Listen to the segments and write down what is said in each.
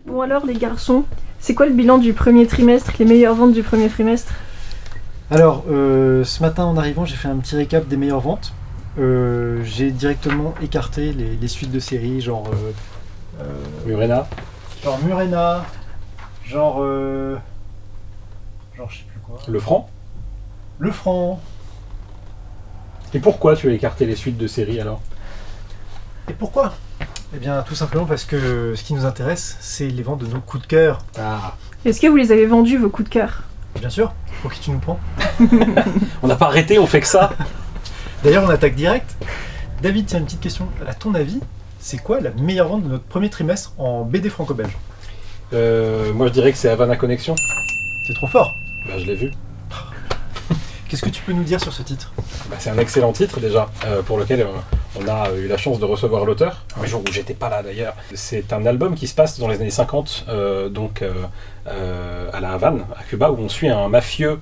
Bon alors les garçons, c'est quoi le bilan du premier trimestre, les meilleures ventes du premier trimestre? Alors, ce matin en arrivant, j'ai fait un petit récap des meilleures ventes. J'ai directement écarté les suites de séries, genre Murena. Murena, genre je sais plus quoi. Le franc. Le Franc. Et pourquoi tu as écarté les suites de séries alors? Et pourquoi? Eh bien, tout simplement parce que ce qui nous intéresse, c'est les ventes de nos coups de cœur. Ah. Est-ce que vous les avez vendus, vos coups de cœur? Bien sûr, pour qui tu nous prends? On n'a pas arrêté, on fait que ça. D'ailleurs, on attaque direct. David, tiens, une petite question. À ton avis, c'est quoi la meilleure vente de notre premier trimestre en BD franco-belge? Moi je dirais que c'est Havana Connexion. C'est trop fort. Bah, je l'ai vu. Qu'est-ce que tu peux nous dire sur ce titre? Bah, c'est un excellent titre déjà, pour lequel on a eu la chance de recevoir l'auteur, un jour où j'étais pas là d'ailleurs. C'est un album qui se passe dans les années 50, à la Havane, à Cuba, où on suit un mafieux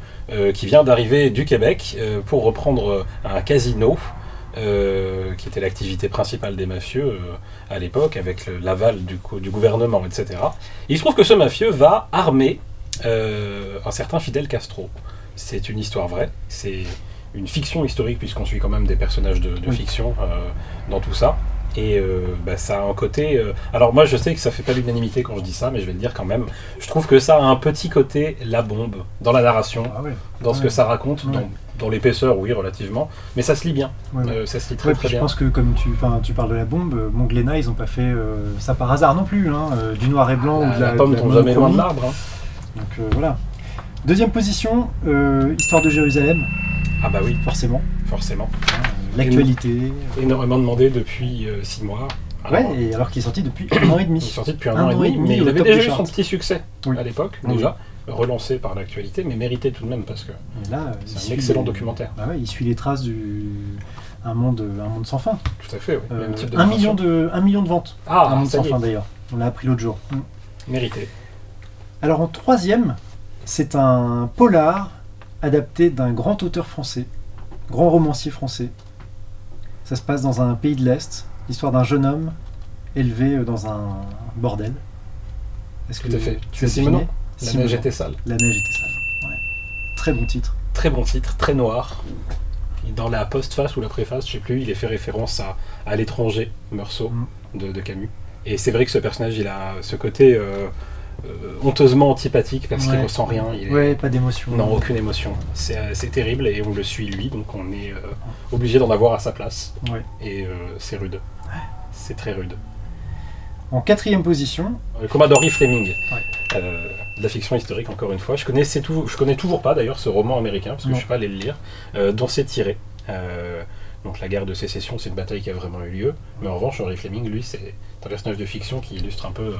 qui vient d'arriver du Québec pour reprendre un casino, qui était l'activité principale des mafieux à l'époque, avec l'aval du gouvernement, etc. Et il se trouve que ce mafieux va armer un certain Fidel Castro. C'est une histoire vraie, c'est une fiction historique puisqu'on suit quand même des personnages de fiction dans tout ça. Et ça a un côté... alors moi je sais que ça fait pas l'unanimité quand je dis ça, mais je vais le dire quand même. Je trouve que ça a un petit côté la bombe dans la narration, dans ce que ça raconte, dans l'épaisseur, oui, relativement. Mais ça se lit bien, ça se lit très très bien. Je pense que comme tu parles de la bombe, Mon Glénat, ils ont pas fait ça par hasard non plus, hein, du noir et blanc ou de la pomme tombe jamais loin de l'arbre. Hein. Donc voilà. Deuxième position, Histoire de Jérusalem. Ah bah oui. Forcément. L'actualité. Énormément demandé depuis 6 mois. Alors qu'il est sorti depuis 1 an et demi. Il est sorti depuis un an et demi, mais il avait déjà eu son petit succès à l'époque, déjà, relancé par l'actualité, mais mérité tout de même parce que c'est un excellent documentaire. Il suit les traces un monde sans fin. Tout à fait, oui. Même type de 1 million de ventes. Un monde sans fin d'ailleurs. On l'a appris l'autre jour. Mérité. Alors en troisième, c'est un polar adapté d'un grand auteur français, grand romancier français. Ça se passe dans un pays de l'Est, l'histoire d'un jeune homme élevé dans un bordel. Tout à fait. C'est Simenon. La neige était sale. La neige était sale, ouais. Très bon titre. Très bon titre, très noir. Et dans la postface ou la préface, je sais plus, il est fait référence à l'étranger, Meursault, de Camus. Et c'est vrai que ce personnage, il a ce côté... honteusement antipathique parce qu'il ressent rien. Pas d'émotion. Non, aucune émotion. C'est terrible et on le suit lui, donc on est obligé d'en avoir à sa place. Et c'est rude. C'est très rude. En quatrième position, Commodore Fleming, de la fiction historique encore une fois. Je connais toujours pas d'ailleurs ce roman américain parce que je suis pas allé le lire, dont c'est tiré. Donc la guerre de sécession, c'est une bataille qui a vraiment eu lieu. Mais en revanche, Henry Fleming, lui, c'est un personnage de fiction qui illustre un peu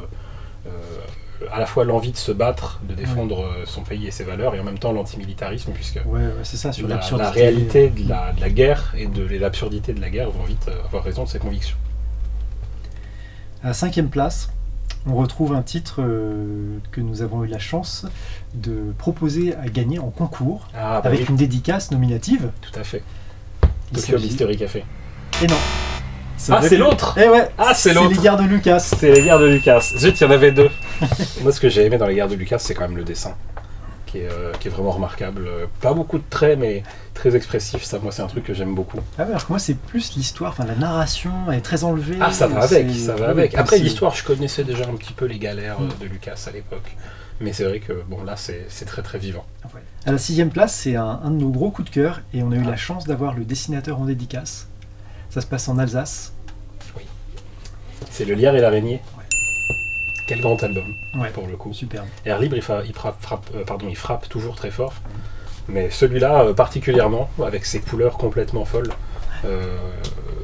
à la fois l'envie de se battre, de défendre son pays et ses valeurs, et en même temps l'antimilitarisme, puisque c'est ça, sur la réalité de la guerre et de l'absurdité de la guerre vont vite avoir raison de ses convictions. À la 5e place, on retrouve un titre que nous avons eu la chance de proposer à gagner en concours, avec une dédicace nominative. Tout à fait. Tokyo Mystery Café. Et non. C'est l'autre. C'est Les Guerres de Lucas. C'est Les Guerres de Lucas. Zut, il y en avait 2. Moi, ce que j'ai aimé dans Les Guerres de Lucas, c'est quand même le dessin, qui est vraiment remarquable. Pas beaucoup de traits, mais très expressif. Ça, moi, c'est un truc que j'aime beaucoup. Alors que moi, c'est plus l'histoire, la narration, elle est très enlevée. Ça va avec. Après, l'histoire, je connaissais déjà un petit peu les galères de Lucas à l'époque. Mais c'est vrai que, là, c'est très très vivant. À la 6e place, c'est un de nos gros coups de cœur, et on a eu la chance d'avoir le dessinateur en dédicace. Ça se passe en Alsace. Oui. C'est Le Lierre et l'Araignée. Quel grand album, pour le coup. Superbe. Air Libre, il frappe toujours très fort. Mais celui-là, particulièrement, avec ses couleurs complètement folles.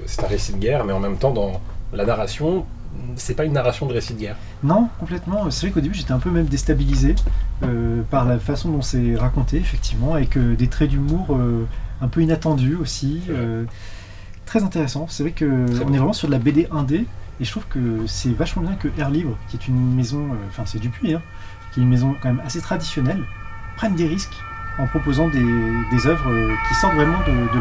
C'est un récit de guerre, mais en même temps, dans la narration, c'est pas une narration de récit de guerre. Non, complètement. C'est vrai qu'au début, j'étais un peu même déstabilisé par la façon dont c'est raconté, effectivement, avec des traits d'humour un peu inattendus aussi. Très intéressant. C'est vrai qu'on est vraiment sur de la BD 1D, et je trouve que c'est vachement bien que Air Libre, qui est une maison, c'est Dupuis, qui est une maison quand même assez traditionnelle, prenne des risques en proposant des œuvres qui sortent vraiment de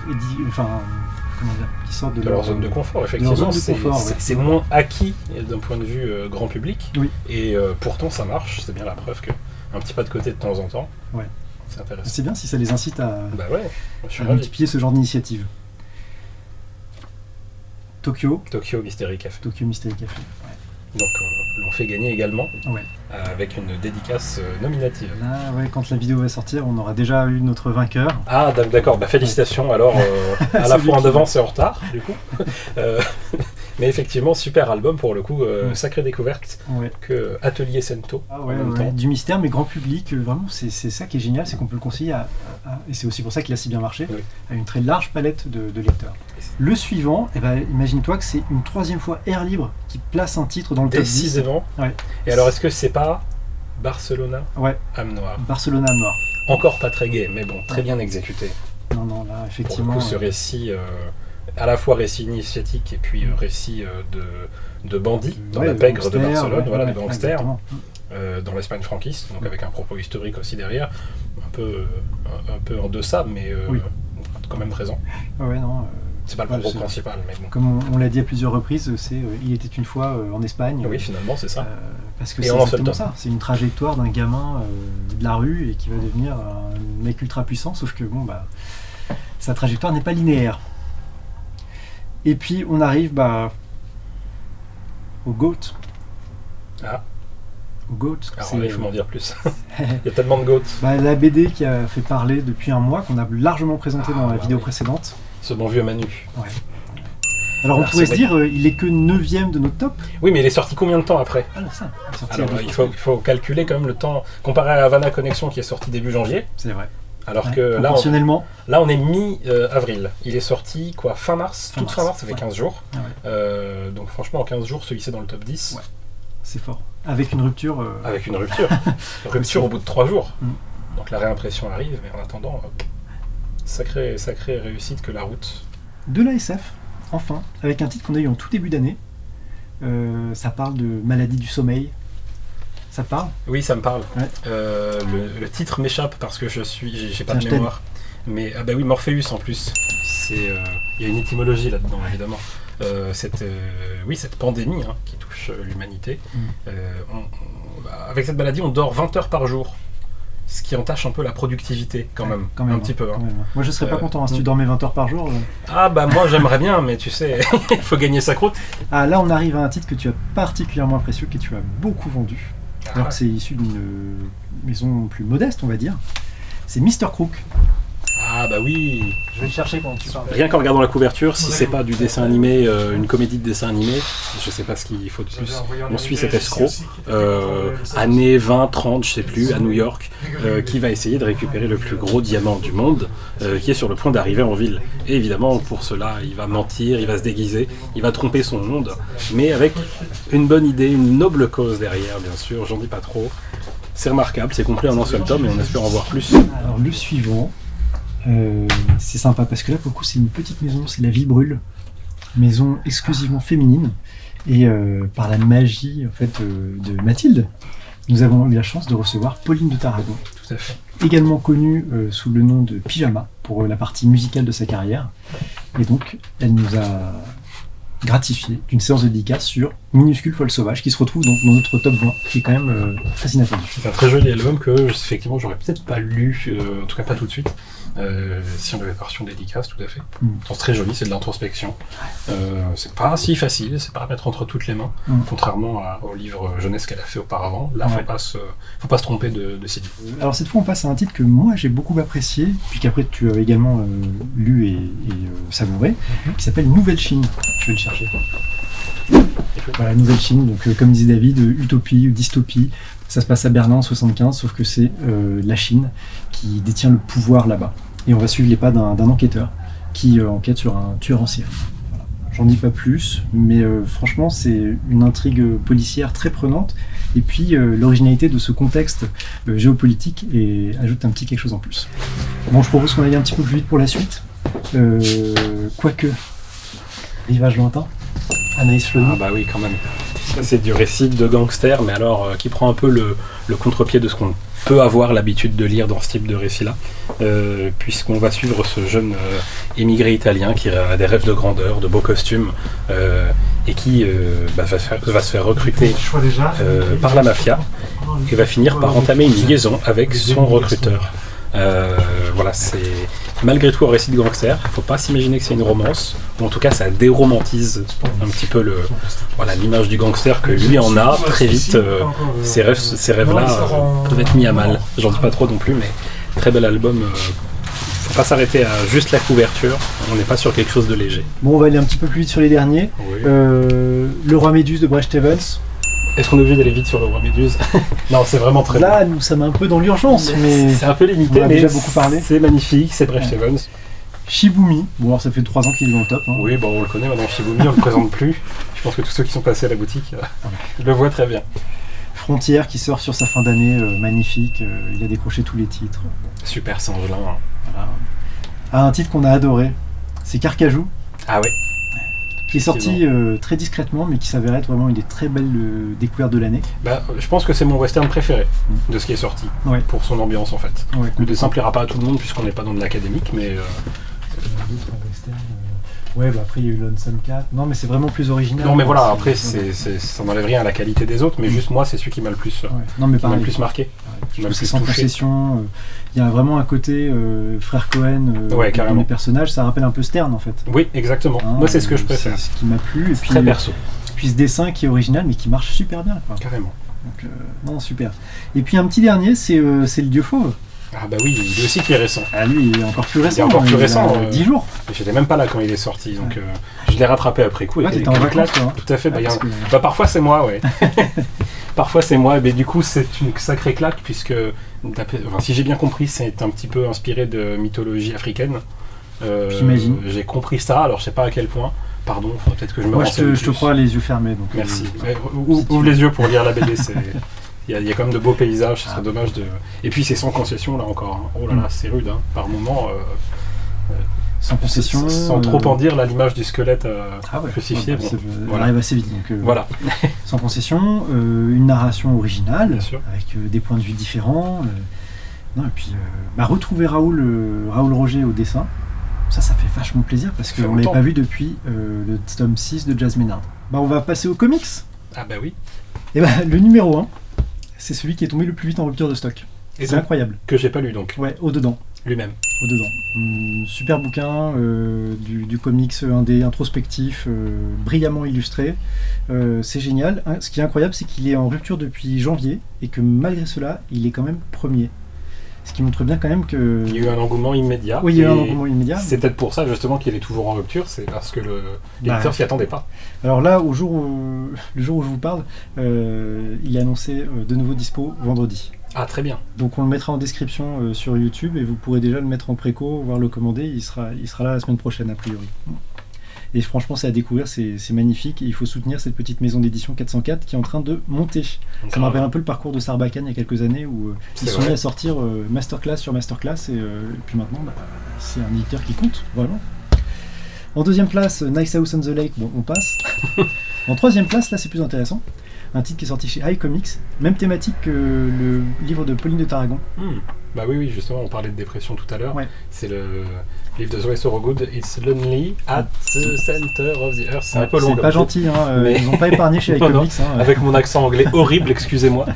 comment dire, qui sortent de leur zone de confort, effectivement. Leur zone de confort, c'est moins acquis d'un point de vue grand public, oui. Et pourtant ça marche, c'est bien la preuve qu'un petit pas de côté de temps en temps, ouais. C'est intéressant. C'est bien si ça les incite à, à multiplier ce genre d'initiative. Tokyo Mystery Café. Tokyo Mystery Café, ouais. Donc l'on fait gagner également, ouais. Avec une dédicace nominative. Là, ouais, quand la vidéo va sortir, on aura déjà eu notre vainqueur. Ah d'accord, félicitations alors, à la fois en avance et en retard, du coup. Mais effectivement, super album pour le coup, sacrée découverte, ouais. Que Atelier Sento, en même temps. Du mystère, mais grand public, vraiment, c'est ça qui est génial, c'est qu'on peut le conseiller et c'est aussi pour ça qu'il a si bien marché, oui. À une très large palette de lecteurs. Le suivant, imagine-toi que c'est une 3e fois Air Libre qui place un titre dans le top 10. Décidément. Ouais. Et alors, est-ce que c'est pas Barcelona, ouais. Âme Noire? Barcelona, Âme Noire. Encore pas très gai, mais bon, très bien exécuté. Non, là, effectivement. Pour le coup, ce récit, à la fois récit initiatique et puis récit de bandits dans la pègre de Barcelone, des gangsters, dans l'Espagne franquiste, donc avec un propos historique aussi derrière, un peu en deçà, mais quand même présent. Ouais, non. C'est pas le propos principal, mais bon. Comme on l'a dit à plusieurs reprises, c'est Il était une fois en Espagne. Oui, finalement, c'est ça. Parce que c'est exactement ça. C'est une trajectoire d'un gamin de la rue et qui va devenir un mec ultra puissant, sauf que sa trajectoire n'est pas linéaire. Et puis on arrive au GOAT. Ah. Au GOAT. Alors là, il faut m'en dire plus. Il y a tellement de GOAT. La BD qui a fait parler depuis un mois, qu'on a largement présenté dans la vidéo précédente. Ce bon vieux Manu. Ouais. Alors on pourrait se dire, il est que 9e de notre top. Oui, mais il est sorti combien de temps après? Ça. Alors il faut calculer quand même le temps, comparé à Havana Connection qui est sorti début janvier. C'est vrai. Alors que là on est mi-avril. Il est sorti fin mars, fin mars, ça fait 15 jours. Ah ouais. Donc franchement en 15 jours, celui-ci est dans le top 10. Ouais. C'est fort. Avec une rupture. Avec une rupture. Rupture au bout de 3 jours. Donc la réimpression arrive, mais en attendant, sacrée réussite que la route. De la SF, enfin, avec un titre qu'on a eu en tout début d'année. Ça parle de maladie du sommeil. Ça te parle? Oui, ça me parle. Ouais. Le titre m'échappe parce que j'ai pas de mémoire. Mais oui, Morpheus en plus. Il y a une étymologie là-dedans, évidemment. Cette pandémie qui touche l'humanité. Avec cette maladie, on dort 20 heures par jour. Ce qui entache un peu la productivité, quand même, un petit peu. Hein. Moi, je serais pas content si tu dormais 20 heures par jour. Moi, j'aimerais bien, mais tu sais, il faut gagner sa croûte. Là, on arrive à un titre que tu as particulièrement apprécié, que tu as beaucoup vendu. Alors que c'est issu d'une maison plus modeste, on va dire. C'est Mr. Crook. Ah oui. Je vais le chercher pendant que tu parles. Rien qu'en regardant la couverture, si c'est pas du dessin animé, une comédie de dessin animé, je sais pas ce qu'il faut de plus. On suit cet escroc, années 20, 30, je sais plus, à New York, qui va essayer de récupérer le plus gros diamant du monde, qui est sur le point d'arriver en ville. Et évidemment, pour cela, il va mentir, il va se déguiser, il va tromper son monde, mais avec une bonne idée, une noble cause derrière, bien sûr, j'en dis pas trop. C'est remarquable, c'est complet en un seul tome et on espère en voir plus. Alors le suivant, c'est sympa parce que là pour le coup c'est une petite maison, c'est la Vie Brûle, maison exclusivement féminine et par la magie en fait de Mathilde, nous avons eu la chance de recevoir Pauline de Tarragon, tout à fait, également connue sous le nom de Pyjama pour la partie musicale de sa carrière, et donc elle nous a gratifié d'une séance de dédicace sur Minuscule Folle Sauvage qui se retrouve donc dans notre top 20, qui est quand même très inattendu. C'est un très joli album que effectivement j'aurais peut-être pas lu, en tout cas pas tout de suite. Si on avait version dédicace, tout à fait. C'est très joli, c'est de l'introspection. C'est pas si facile, c'est pas à mettre entre toutes les mains, contrairement au livre jeunesse qu'elle a fait auparavant. Là, faut pas se tromper de style. Alors cette fois, on passe à un titre que moi j'ai beaucoup apprécié, puis qu'après tu as également lu et savouré, qui s'appelle Nouvelle Chine. Je vais le chercher. Voilà, Nouvelle Chine, donc comme disait David, utopie, dystopie. Ça se passe à Berlin en 75, sauf que c'est la Chine qui détient le pouvoir là-bas. Et on va suivre les pas d'un enquêteur qui enquête sur un tueur en série. Voilà. J'en dis pas plus, mais franchement, c'est une intrigue policière très prenante. Et puis, l'originalité de ce contexte géopolitique ajoute un petit quelque chose en plus. Bon, je propose qu'on aille un petit peu plus vite pour la suite. Quoique, Rivage lointain, Anaïs Fleury. Ah bah oui, quand même. Ça, c'est du récit de gangster, mais alors qui prend un peu le contre-pied de ce qu'on peut avoir l'habitude de lire dans ce type de récit-là, puisqu'on va suivre ce jeune émigré italien qui a des rêves de grandeur, de beaux costumes, et qui va se faire recruter par la mafia, et va finir par entamer une liaison avec son recruteur. Voilà, c'est malgré tout un récit de gangster. Il ne faut pas s'imaginer que c'est une romance, ou en tout cas ça déromantise un petit peu l'image du gangster que lui en a très vite. Ces rêves-là peuvent être mis à mal. J'en dis pas trop non plus, mais très bel album. Faut pas s'arrêter à juste la couverture. On n'est pas sur quelque chose de léger. Bon, on va aller un petit peu plus vite sur les derniers. Oui. Le Roi Méduse de Bret Stephens. Est-ce qu'on est obligé d'aller vite sur le Roi Méduse? Non, c'est vraiment très Là, nous sommes un peu dans l'urgence, mais c'est un peu limité, on a mais déjà beaucoup parlé. C'est magnifique, c'est Bret Stephens. Shibumi. Bon, alors ça fait 3 ans qu'il est dans le top. Hein. Oui, bon, on le connaît maintenant, Shibumi, on le présente plus. Je pense que tous ceux qui sont passés à la boutique le voient très bien. Frontière qui sort sur sa fin d'année, magnifique. Il a décroché tous les titres. Super Saint-Gelin. Voilà. Ah, un titre qu'on a adoré, c'est Carcajou. Ah ouais. Qui est sorti très discrètement, mais qui s'avère être vraiment une des très belles découvertes de l'année. Bah, je pense que c'est mon western préféré de ce qui est sorti, pour son ambiance en fait. Ouais, Le dessin plaira pas à tout le monde puisqu'on n'est pas dans de l'académique, mais... Ouais, bah après il y a eu Lonesome Cat. Non, mais c'est vraiment plus original. Non, mais voilà, après ça n'enlève rien à la qualité des autres, mais juste moi, c'est celui qui m'a le plus, non, mais qui m'a le plus marqué. Je trouve que c'est sans concession. Il y a vraiment un côté frère Cohen dans les personnages. Ça rappelle un peu Stern en fait. Oui, exactement. Hein, moi, c'est ce que je préfère. C'est ce qui m'a plu. Et puis, très perso. Puis ce dessin qui est original, mais qui marche super bien. Quoi. Carrément. Donc, non, super. Et puis un petit dernier, c'est le Dieu Fauve. Ah bah oui, lui aussi qui est récent. Ah lui, il est encore plus récent. Il est encore plus récent. 10 jours. J'étais même pas là quand il est sorti, donc je l'ai rattrapé après coup. Ouais, t'étais en vacances, toi. Tout à fait. Parfois c'est moi, ouais. Parfois c'est moi, mais du coup c'est une sacrée claque puisque, si j'ai bien compris, c'est un petit peu inspiré de mythologie africaine. J'imagine. J'ai compris ça, alors je sais pas à quel point. Pardon, peut-être que je me renseigne. Moi je te crois les yeux fermés. Donc, merci. Ouvre les yeux pour lire la BD, il y a quand même de beaux paysages, ce serait dommage de... Et puis c'est sans concession là encore, hein. Oh là là, c'est rude, hein. Par moment... sans concession... Sans trop en dire, là, l'image du squelette crucifié, on arrive assez vite. Donc, voilà. Sans concession, une narration originale, bien sûr, avec des points de vue différents. Et puis retrouver Raoul Roger au dessin, ça fait vachement plaisir, parce qu'on ne l'avait pas vu depuis le tome 6 de Jazz Maynard. On va passer aux comics. Ah bah oui. Et le numéro 1, c'est celui qui est tombé le plus vite en rupture de stock. C'est incroyable. Que j'ai pas lu donc. Ouais, Au-dedans. Lui-même. Au-dedans. Super bouquin, du comics indé, introspectif, brillamment illustré. C'est génial. Ce qui est incroyable, c'est qu'il est en rupture depuis janvier et que malgré cela, il est quand même premier. Ce qui montre bien quand même que... Il y a eu un engouement immédiat. Oui, il y a eu un engouement immédiat. C'est peut-être pour ça justement qu'il est toujours en rupture, c'est parce que l'éditeur s'y attendait pas. Alors là, le jour où je vous parle, il est annoncé de nouveau dispo vendredi. Ah, très bien. Donc on le mettra en description sur YouTube et vous pourrez déjà le mettre en préco, voire le commander. Il sera là la semaine prochaine a priori. Et franchement, c'est à découvrir, c'est magnifique. Et il faut soutenir cette petite maison d'édition 404 qui est en train de monter. Ça me rappelle un peu le parcours de Sarbacane il y a quelques années où ils sont mis à sortir masterclass sur masterclass. Et puis maintenant, c'est un éditeur qui compte, vraiment. En deuxième place, Nice House on the Lake, bon, on passe. En troisième place, là, c'est plus intéressant. Un titre qui est sorti chez iComics, même thématique que le livre de Pauline de Tarragon. Bah oui, justement, on parlait de dépression tout à l'heure. Ouais. C'est le livre de Zoé Sorogood, It's Lonely at the Center of the Earth. C'est un peu long. C'est pas gentil, hein, mais... ils n'ont pas épargné chez iComics. Avec mon accent anglais horrible, excusez-moi.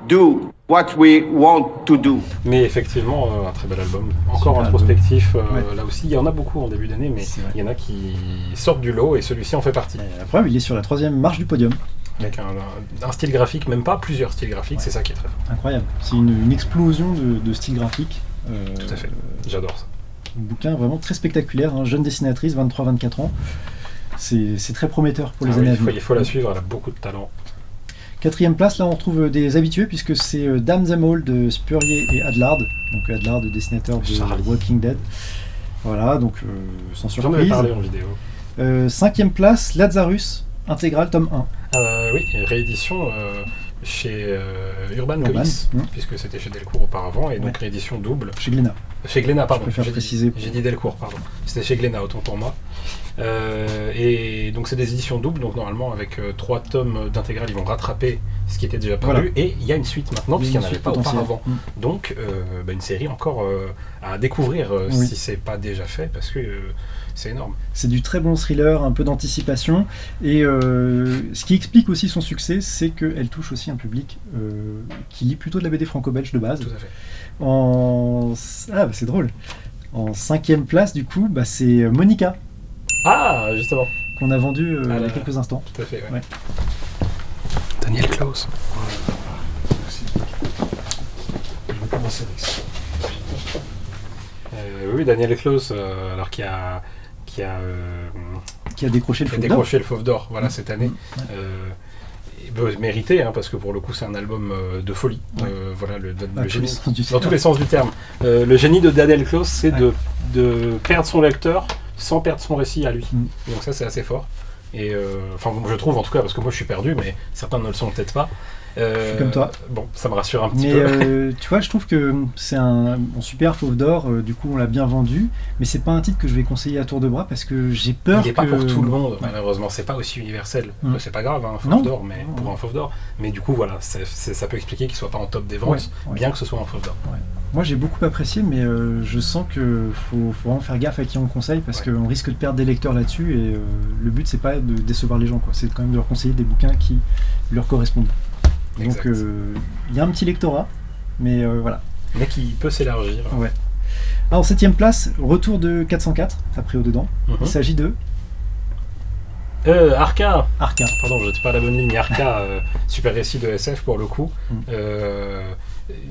Do what we want to do. Mais effectivement, un très bel album. Encore introspectif, là aussi. Il y en a beaucoup en début d'année, mais il y en a qui sortent du lot et celui-ci en fait partie. La preuve, il est sur la 3e marche du podium. Avec un style graphique, même pas plusieurs styles graphiques, c'est ça qui est très fort. Incroyable. C'est une explosion de styles graphiques. Tout à fait, j'adore ça. Un bouquin vraiment très spectaculaire, hein. Jeune dessinatrice, 23-24 ans. C'est très prometteur pour les années à venir. Il faut la suivre, elle a beaucoup de talent. 4e place, là on retrouve des habitués puisque c'est Damn Them All de Spurrier et Adlard. Donc Adlard, dessinateur de Walking Dead. Voilà, donc sans surprise. J'en avais parlé en vidéo. 5e place, Lazarus, intégrale, tome 1. Oui, réédition chez Urban Urban, Comics, mmh. puisque c'était chez Delcourt auparavant, et donc Ouais. réédition double. Chez Glénat. Chez Glénat, pardon. préfère préciser. J'ai dit Delcourt, pardon. C'était chez Glénat, autant pour moi. Et donc c'est des éditions doubles, donc normalement avec 3 tomes d'intégrale, ils vont rattraper ce qui était déjà paru. Voilà. Et il y a une suite maintenant, Il y a puisqu'il n'y en une avait suite pas potentielle. auparavant. Donc une série encore à découvrir Oui. si c'est pas déjà fait, parce que c'est énorme. C'est du très bon thriller, un peu d'anticipation. Et ce qui explique aussi son succès, c'est qu'elle touche aussi un public qui lit plutôt de la BD franco-belge de base. Tout à fait. C'est drôle. En 5e place, du coup, c'est Monica, Ah, justement. qu'on a vendu il y a là. quelques instants. Tout à fait, ouais. Ouais. Daniel Klaus. Je vais commencer avec ça. Oui, Daniel Klaus, alors qui a Qui a décroché le qui a Fauve d'Or. décroché le Fauve d'Or voilà, cette année. Ouais. Mérité, hein, parce que pour le coup, c'est un album de folie. Ouais. Voilà, le Dans tous génie, les sens du dans terme. tous les sens du terme. Le génie de Daniel Klaus, c'est Ouais. de perdre son lecteur sans perdre son récit à lui. Mm. Donc ça, c'est assez fort. Et enfin, je trouve en tout cas, parce que moi je suis perdu, mais certains ne le sont peut-être pas. Je suis comme toi. Bon, ça me rassure un petit Mais peu. tu vois, je trouve que c'est un super Fauve d'Or, du coup on l'a bien vendu, mais c'est pas un titre que je vais conseiller à tour de bras parce que j'ai peur Il n'est pas que- pour tout le monde, Ouais. malheureusement. C'est pas aussi universel. Mm. C'est pas grave, un Non. Fauve d'Or, mais Non. pour un Fauve d'Or. Mais du coup, voilà, ça peut expliquer qu'il soit pas en top des ventes, Ouais, ouais. bien que ce soit un Fauve d'Or. Moi j'ai beaucoup apprécié, mais je sens que faut vraiment faire gaffe à qui on le conseille parce Ouais. qu'on risque de perdre des lecteurs là-dessus et le but c'est pas de décevoir les gens, quoi. C'est quand même de leur conseiller des bouquins qui leur correspondent. Donc Exact. il y a un petit lectorat, mais voilà. Mais qui peut s'élargir. Ouais. Alors, en 7e place, retour de 404, t'as pris au dedans. Mhm. Il s'agit de Arca. Arca. Pardon, je n'étais pas à la bonne ligne. Arca, super récit de SF pour le coup. Mm.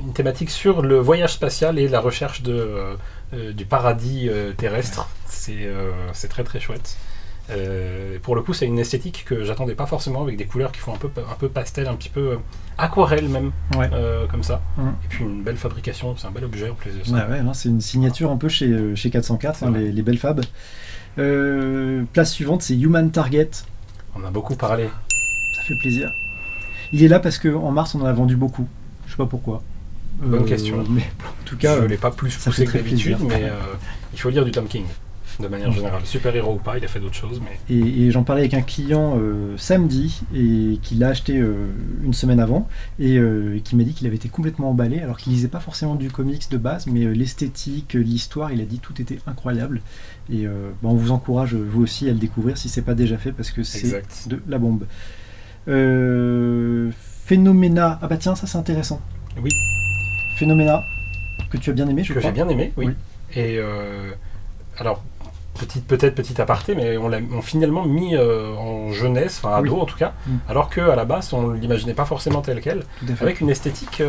Une thématique sur le voyage spatial et la recherche du paradis terrestre. C'est très très chouette. Pour le coup, c'est une esthétique que j'attendais pas forcément, avec des couleurs qui font un peu pastel, un petit peu aquarelle même, Ouais. comme ça. Mm. Et puis une belle fabrication, c'est un bel objet en plus de ça. Ouais, non, c'est une signature un peu chez 404, hein, Ouais. les belles fabs. Place suivante, c'est Human Target. On a beaucoup parlé. Ça fait plaisir. Il est là parce qu'en mars, on en a vendu beaucoup. Je sais pas pourquoi. Bonne question. Mais en tout cas, Je ne l'ai pas plus ça poussé fait que très d'habitude, plaisir. mais il faut lire du Tom King, de manière générale. Super-héros ou pas, il a fait d'autres choses, mais... et j'en parlais avec un client samedi et qui l'a acheté une semaine avant et qui m'a dit qu'il avait été complètement emballé alors qu'il lisait pas forcément du comics de base, mais l'esthétique, l'histoire, il a dit tout était incroyable et on vous encourage vous aussi à le découvrir si c'est pas déjà fait parce que c'est Exact. de la bombe. Phénoména, ah bah tiens, ça c'est intéressant. Oui, Phénoména que tu as bien aimé, je que crois. j'ai bien aimé, oui. Oui. Et alors, petit aparté, mais on l'a finalement mis en jeunesse, enfin ado Oui. en tout cas, Mm. alors qu'à la base, on ne l'imaginait pas forcément tel quel, Tout à fait. avec une esthétique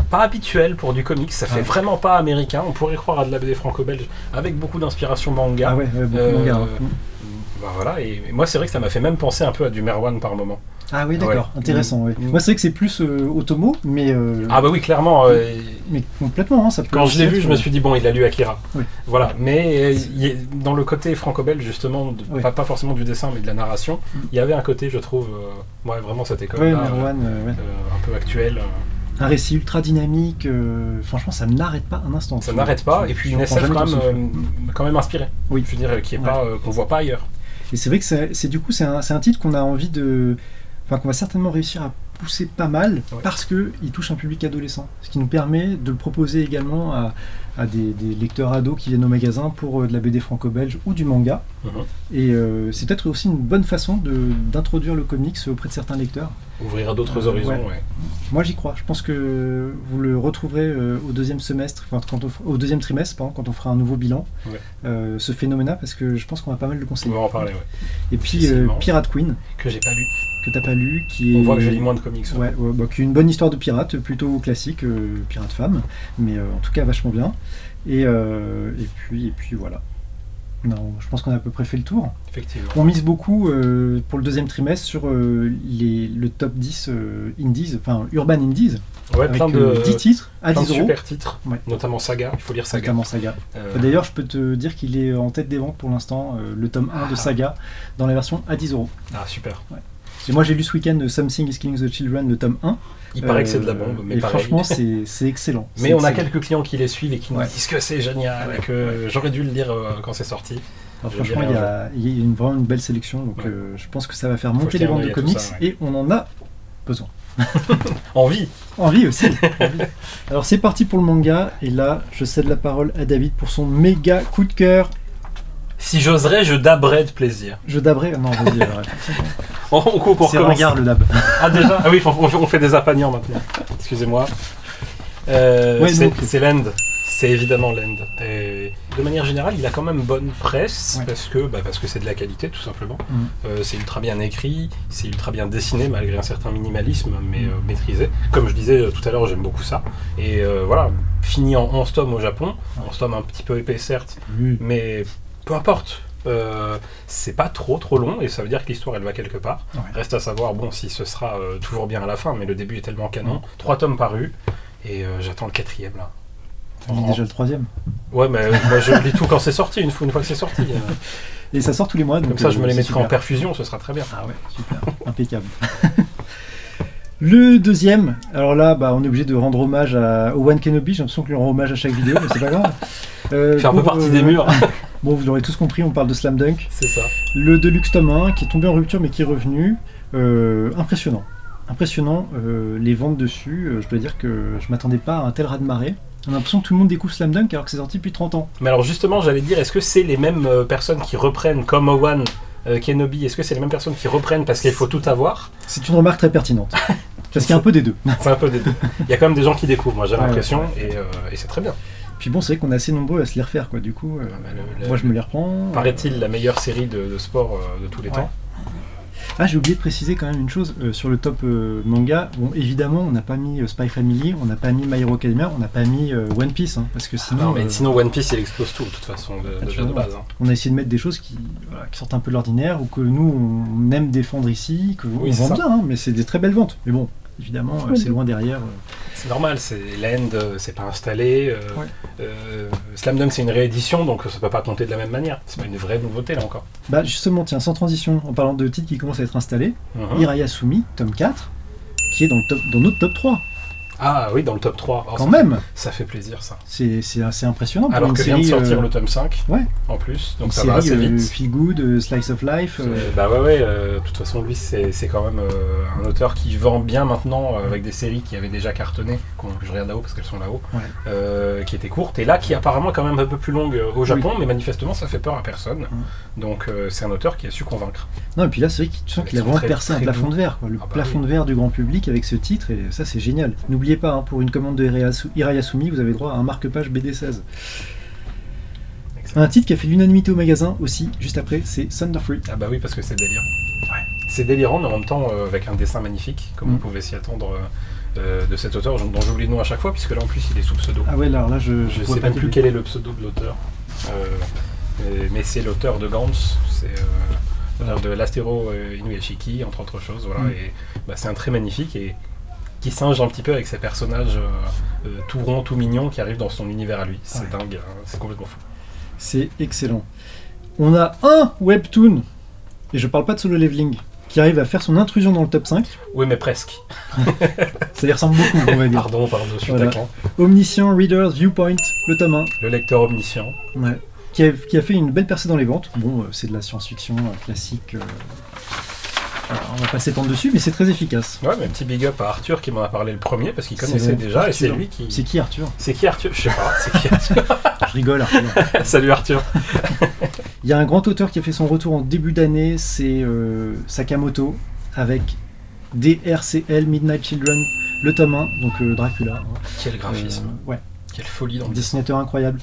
pas habituelle pour du comics, ça fait Ah. vraiment pas américain, on pourrait croire à de la BD franco-belge, avec beaucoup d'inspiration manga. Ah ouais, beaucoup de manga, hein. Bah voilà, et moi c'est vrai que ça m'a fait même penser un peu à du Merwan par moment. Ah oui, d'accord, Ouais. intéressant. Ouais. Mm. Moi, c'est vrai que c'est plus Otomo, mais, Ah bah oui, clairement. mais complètement. Hein, ça peut Quand je l'ai aussi vu, être, je me suis dit, bon, il a lu Akira. Oui. Voilà, mais dans le côté franco-belge, justement, Oui. pas forcément du dessin, mais de la narration, Mm. il y avait un côté, je trouve, ouais, vraiment cette Ouais, école-là, Merwan, ouais. un peu actuelle. Un récit ultra dynamique. Franchement, ça n'arrête pas un instant. Ça n'arrête pas, et puis une prends SF jamais quand ton souffle. même, quand même inspirée. Oui. Je veux dire, qui est pas, qu'on voit pas ailleurs. Et c'est vrai que du coup, c'est un titre qu'on a envie de. Enfin, qu'on va certainement réussir à pousser pas mal Ouais. parce qu'il touche un public adolescent. Ce qui nous permet de le proposer également à des lecteurs ados qui viennent au magasin pour de la BD franco-belge ou du manga. Mhm. Et c'est peut-être aussi une bonne façon d'introduire le comics auprès de certains lecteurs. Ouvrir à d'autres horizons, ouais. ouais. Moi j'y crois. Je pense que vous le retrouverez au deuxième semestre, enfin, au deuxième trimestre, pardon, quand on fera un nouveau bilan, Ouais. ce phénomène-là, parce que je pense qu'on va pas mal le On conseiller. va en parler, ouais. Et puis Difficilement. Pirate Queen, Que j'ai pas lu. que t'as pas lu, qui est. On voit que je lis moins de comics. Ouais, qui est une bonne histoire de pirate, plutôt classique, pirate femme, mais en tout cas vachement bien. Et puis voilà. Non, je pense qu'on a à peu près fait le tour. Effectivement. On mise beaucoup pour le deuxième trimestre sur le top 10 indies, enfin urban indies, Ouais, avec plein de 10 titres à plein 10 de euros, super titres, Ouais. notamment Saga, il faut lire Saga. notamment Saga. D'ailleurs, je peux te dire qu'il est en tête des ventes pour l'instant, le tome 1 de Ah. Saga, dans la version à 10 euros. Ah super. Ouais. Et moi j'ai lu ce week-end Something is Killing the Children, le tome 1. Il paraît que c'est de la bombe, mais et pareil. franchement c'est excellent. Mais C'est on a excellent. quelques clients qui les suivent et qui nous disent que c'est génial et que j'aurais dû le lire quand c'est sorti. Alors, Je franchement, dirais il y a vraiment une belle sélection, donc je pense que ça va faire monter jeter les un ventes œil de à tout comics ça, et on en a besoin. Envie. Envie aussi. Envie. Alors c'est parti pour le manga, et là je cède la parole à David pour son méga coup de cœur. Si j'oserais, je daberais de plaisir. Je daberais. Non, vas-y, arrête. On coupe, on C'est recommence. regard le dab. Ah déjà. Ah oui, on fait des apagnants maintenant. Excusez-moi. donc- C'est Land. C'est évidemment Land. Et de manière générale, il a quand même bonne presse parce que c'est de la qualité tout simplement. C'est ultra bien écrit, c'est ultra bien dessiné malgré un certain minimalisme, mais maîtrisé. Comme je disais tout à l'heure, j'aime beaucoup ça. Et voilà, fini en 11 tomes au Japon, 11 tomes un petit peu épais certes, mais peu importe. C'est pas trop long et ça veut dire que l'histoire elle va quelque part. Reste à savoir si ce sera toujours bien à la fin, mais le début est tellement canon. 3 tomes parus et j'attends le 4e là. On lit déjà le 3e. Ouais, mais moi je lis tout quand c'est sorti, une fois que c'est sorti. Et ça sort tous les mois. Donc Comme ça, je me les c'est mettrai en super. perfusion, ce sera très bien. Ah ouais, super, impeccable. Le deuxième, alors là, on est obligé de rendre hommage à Obi-Wan Kenobi. J'ai l'impression que lui rend hommage à chaque vidéo, mais c'est pas grave. Fait un peu partie des murs. Bon, vous l'aurez tous compris, on parle de Slam Dunk. C'est ça. Le Deluxe tome 1 qui est tombé en rupture mais qui est revenu. Impressionnant. Les ventes dessus, je dois dire que je m'attendais pas à un tel raz-de-marée. On a l'impression que tout le monde découvre Slam Dunk alors que c'est sorti depuis 30 ans. Mais alors justement, j'allais dire, est-ce que c'est les mêmes personnes qui reprennent comme Obi-Wan Kenobi, est-ce que c'est les mêmes personnes qui reprennent parce qu'il faut tout avoir? C'est une remarque très pertinente. Parce qu'il y a un peu des deux. C'est un peu des deux. Il y a quand même des gens qui découvrent, moi j'ai Ouais, l'impression, et c'est très bien. Puis bon, c'est vrai qu'on est assez nombreux à se les refaire, quoi. Du coup, moi je me les reprends. Paraît-il la meilleure série de sport de tous les temps. Ah, j'ai oublié de préciser quand même une chose sur le top manga. Bon, évidemment, on n'a pas mis Spy Family, on n'a pas mis My Hero Academia, on n'a pas mis One Piece, hein, parce que sinon. Non, mais sinon One Piece il explose tout de toute façon, déjà de base. Hein. On a essayé de mettre des choses qui sortent un peu de l'ordinaire ou que nous on aime défendre ici, que on vend bien, hein, mais c'est des très belles ventes. Mais bon, évidemment, c'est loin derrière. C'est normal, c'est Land, c'est pas installé. Slam Dunk c'est une réédition, donc ça peut pas compter de la même manière. C'est pas une vraie nouveauté là encore. Bah justement, tiens, sans transition, en parlant de titres qui commencent à être installés, Hirayasumi, tome 4, qui est dans notre top 3. Ah oui, dans le top 3. Quand même. Ça fait plaisir ça. C'est assez impressionnant pour Alors une que série, vient de sortir le tome 5, ouais. En plus, donc une ça va assez série vite. Feel Good, Slice of Life. Bah ouais, de toute façon lui c'est quand même un auteur qui vend bien maintenant avec des séries qui avaient déjà cartonné, que je regarde là-haut parce qu'elles sont là-haut, qui étaient courtes, et là qui apparemment est quand même un peu plus longue au Japon, mais manifestement ça fait peur à personne. Donc c'est un auteur qui a su convaincre. Non, et puis là c'est vrai que tu sens qu'il a vraiment percé un plafond de verre, quoi. Le plafond de verre du grand public avec ce titre, et ça c'est génial. N'oubliez pas, hein, pour une commande de Hirayasumi, vous avez droit à un marque-page BD16. Un titre qui a fait l'unanimité au magasin aussi, juste après, c'est Thunderfree. Ah bah oui, parce que c'est délirant. C'est délirant, mais en même temps avec un dessin magnifique, comme vous pouvez s'y attendre de cet auteur dont j'oublie le nom à chaque fois, puisque là en plus il est sous pseudo. Ah ouais, alors là je sais même plus quel est le pseudo de l'auteur. Mais c'est l'auteur de Gantz, c'est l'auteur de l'Astéro Inuyashiki, entre autres choses, voilà, et c'est un trait magnifique et qui singe un petit peu avec ces personnages tout ronds, tout mignons qui arrivent dans son univers à lui. C'est dingue, hein, c'est complètement fou. C'est excellent. On a un webtoon, et je parle pas de Solo Leveling, qui arrive à faire son intrusion dans le top 5. Oui, mais presque. Ça y ressemble beaucoup, on va dire. Pardon, je suis taquin. Omniscient Reader's Viewpoint, le tome 1. Le lecteur omniscient. Ouais. Qui a fait une belle percée dans les ventes. Bon, c'est de la science-fiction classique. On va pas s'étendre dessus, mais c'est très efficace. Ouais, mais un petit big up à Arthur qui m'en a parlé le premier parce qu'il connaissait déjà, Arthur. et c'est lui qui. C'est qui Arthur? C'est qui Arthur? Je sais pas, c'est qui Arthur? Je rigole, Arthur. Salut Arthur. Il y a un grand auteur qui a fait son retour en début d'année, c'est Sakamoto, avec DRCL Midnight Children, le tome 1, donc Dracula. Hein. Quel graphisme. Ouais. Quelle folie dans le dessinateur incroyable.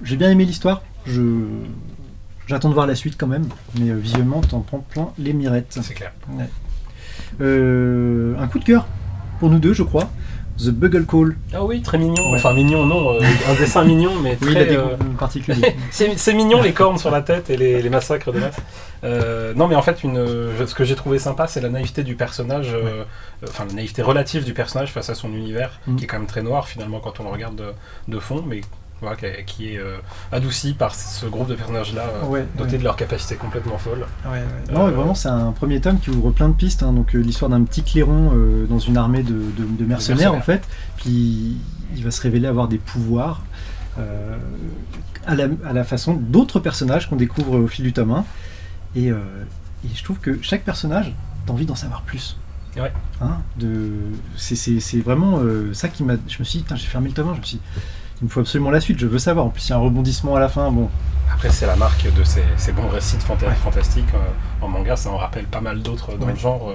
J'ai bien aimé l'histoire, j'attends de voir la suite quand même, mais visuellement t'en prends plein les mirettes. C'est clair. Ouais. Un coup de cœur pour nous deux, je crois. The Bugle Call. Ah oui, très mignon. Ouais. Enfin mignon, non, un dessin mignon, mais très. Oui, il a des goûts particuliers. c'est mignon les cornes sur la tête et les massacres de masse. Non, mais en fait, ce que j'ai trouvé sympa, c'est la naïveté du personnage, enfin la naïveté relative du personnage face à son univers, qui est quand même très noir finalement quand on le regarde de fond, mais voilà, qui est adouci par ce groupe de personnages-là, dotés de leurs capacités complètement folles. Non, mais vraiment, c'est un premier tome qui ouvre plein de pistes. Donc, l'histoire d'un petit clairon dans une armée de mercenaires, en fait. Puis, il va se révéler avoir des pouvoirs à la façon d'autres personnages qu'on découvre au fil du tome 1. Et je trouve que chaque personnage, t'as envie d'en savoir plus. Ouais. C'est vraiment ça qui m'a... Je me suis dit, j'ai fermé le tome 1, je me suis dit, il me faut absolument la suite, je veux savoir. En plus, il y a un rebondissement à la fin. Bon. Après, c'est la marque de ces bons récits fantastiques en manga. Ça en rappelle pas mal d'autres dans le genre.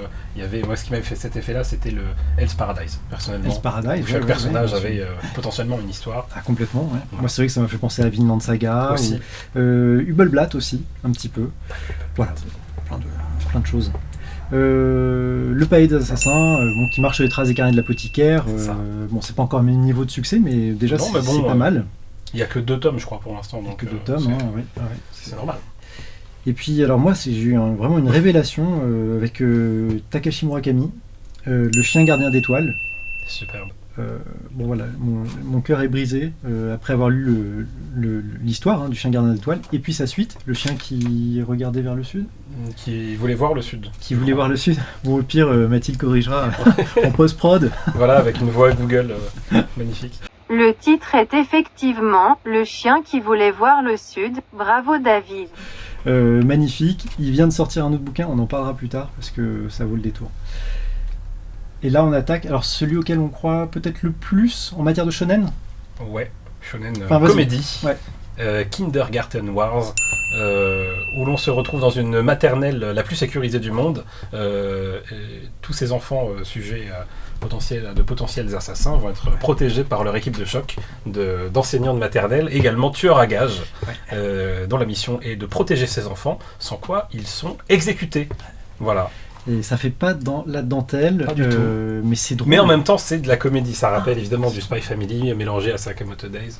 Moi, ce qui m'avait fait cet effet-là, c'était le Hell's Paradise, personnellement. Hell's Paradise, chaque personnage avait potentiellement une histoire. Ah, complètement, ouais. Moi, c'est vrai que ça m'a fait penser à Vinland Saga. Aussi. Hubelblatt aussi, un petit peu. Voilà, plein de choses. Le palais des assassins, qui marche sur les traces des carnets de l'apothicaire. C'est pas encore le même niveau de succès, mais déjà c'est pas mal. Il n'y a que 2 tomes, je crois, pour l'instant. Donc, que 2 tomes, c'est normal. Et puis, alors moi, j'ai eu vraiment une révélation avec Takashi Murakami, Le chien gardien d'étoiles. Superbe. Mon cœur est brisé après avoir lu l'histoire du chien gardien d'étoiles, et puis sa suite, le chien qui regardait vers le sud. Qui voulait voir le sud. Bon, au pire, Mathilde corrigera en post-prod. Voilà, avec une voix Google magnifique. Le titre est effectivement Le chien qui voulait voir le sud. Bravo David. Magnifique. Il vient de sortir un autre bouquin, on en parlera plus tard parce que ça vaut le détour. Et là on attaque, alors celui auquel on croit peut-être le plus en matière de shonen. Ouais, shonen comédie. Ouais. Kindergarten Wars, où l'on se retrouve dans une maternelle la plus sécurisée du monde. Tous ces enfants sujets à de potentiels assassins vont être protégés par leur équipe de choc d'enseignants de maternelle, également tueurs à gages, dont la mission est de protéger ces enfants, sans quoi ils sont exécutés. Voilà. Et ça fait pas dans la dentelle, mais c'est drôle. Mais en même temps, c'est de la comédie. Ça rappelle évidemment du Spy Family mélangé à Sakamoto Days.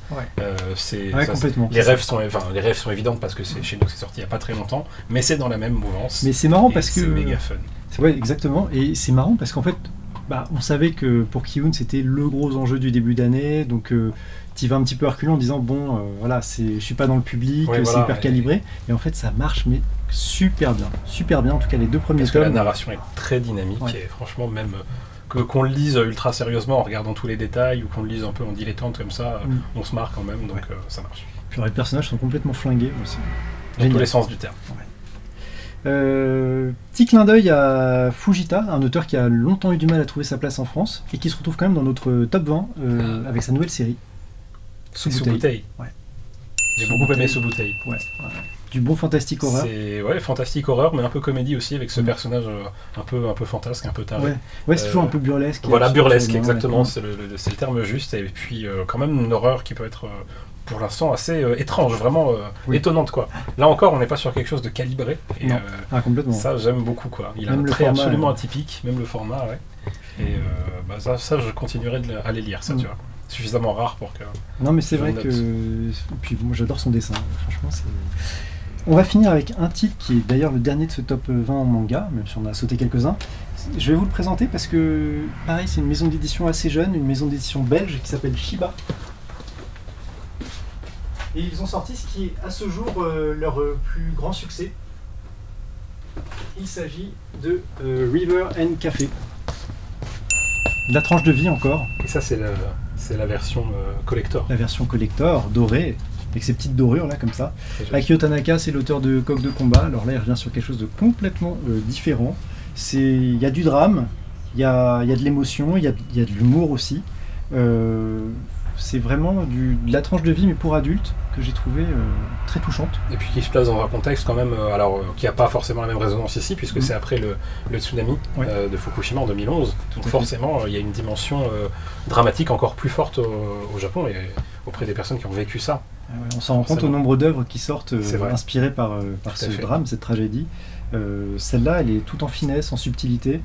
Complètement. Les rêves sont évidents parce que c'est chez nous que c'est sorti il y a pas très longtemps, mais c'est dans la même mouvance. Mais c'est marrant parce que c'est méga fun. Ouais, exactement. Et c'est marrant parce qu'en fait, on savait que pour Ki-hoon c'était le gros enjeu du début d'année, donc tu vas un petit peu reculant en disant je suis pas dans le public, c'est hyper calibré, et en fait ça marche mais super bien, en tout cas les 2 premiers tomes. La narration est très dynamique et franchement même qu'on le lise ultra sérieusement en regardant tous les détails ou qu'on le lise un peu en dilettante comme ça, on se marre quand même, donc ça marche. Puis les personnages sont complètement flingués aussi. Dans tous les sens du terme. Petit clin d'œil à Fujita, un auteur qui a longtemps eu du mal à trouver sa place en France et qui se retrouve quand même dans notre top 20 avec sa nouvelle série. Sous bouteille. Ouais. J'ai beaucoup aimé Sous bouteille. Du bon fantastique horreur. C'est fantastique horreur, mais un peu comédie aussi avec ce personnage un peu fantasque, un peu taré. C'est toujours un peu burlesque. Voilà, burlesque, exactement, c'est le terme juste. Et puis quand même une horreur qui peut être pour l'instant assez étrange, vraiment étonnante quoi. Là encore, on n'est pas sur quelque chose de calibré. Et, complètement. Ça, j'aime beaucoup quoi. Il même a un trait format, absolument atypique, même le format. Et ça, je continuerai à les lire, ça, tu vois. Suffisamment rare pour que. Non, mais c'est vrai que. Puis moi, j'adore son dessin. Franchement, c'est. On va finir avec un titre qui est d'ailleurs le dernier de ce top 20 en manga, même si on a sauté quelques-uns. Je vais vous le présenter parce que, pareil, c'est une maison d'édition assez jeune, une maison d'édition belge qui s'appelle Shiba. Et ils ont sorti ce qui est à ce jour leur plus grand succès. Il s'agit de River and Café. La tranche de vie encore. Et ça, c'est la version collector. La version collector, dorée, avec ces petites dorures là comme ça. Akio Tanaka, c'est l'auteur de Coq de combat. Alors là, il revient sur quelque chose de complètement différent. Il y a du drame, il y a de l'émotion, il y a de l'humour aussi. C'est vraiment de la tranche de vie mais pour adultes que j'ai trouvé très touchante. Et puis qui se place dans un contexte quand même, qui n'a pas forcément la même résonance ici puisque c'est après le tsunami de Fukushima en 2011. Donc forcément il y a une dimension dramatique encore plus forte au Japon et auprès des personnes qui ont vécu ça. On s'en rend compte au nombre d'œuvres qui sortent inspirées par ce drame, cette tragédie. Celle-là, elle est tout en finesse, en subtilité.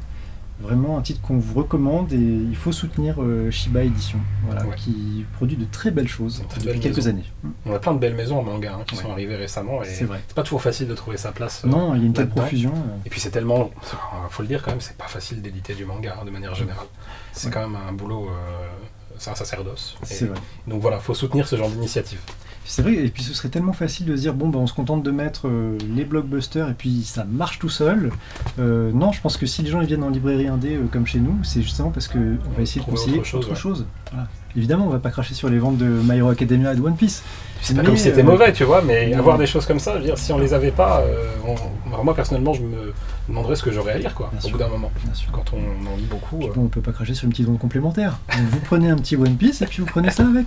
Vraiment un titre qu'on vous recommande et il faut soutenir Shiba Édition, qui produit de très belles choses depuis quelques années. On a plein de belles maisons en manga qui sont arrivées récemment et c'est pas toujours facile de trouver sa place. Non, il y a une telle profusion. Et puis c'est tellement, faut le dire quand même, c'est pas facile d'éditer du manga de manière générale. C'est quand même un boulot c'est un sacerdoce. C'est vrai. Donc voilà, il faut soutenir ce genre d'initiative. C'est vrai, et puis ce serait tellement facile de se dire, bon, on se contente de mettre les blockbusters et puis ça marche tout seul. Non, je pense que si les gens ils viennent en librairie indé comme chez nous, c'est justement parce qu'on va essayer de Trouver conseiller autre chose, Voilà. Évidemment, on va pas cracher sur les ventes de My Hero Academia et de One Piece. C'est pas comme si c'était mauvais, tu vois, mais non. avoir des choses comme ça, je veux dire, si on les avait pas, moi personnellement, je me demanderais ce que j'aurais à lire, quoi, au bout d'un moment. Bien sûr. Quand on en lit beaucoup. Puis bon, on peut pas cracher sur une petite vente complémentaire. Donc vous prenez un petit One Piece et puis vous prenez ça avec.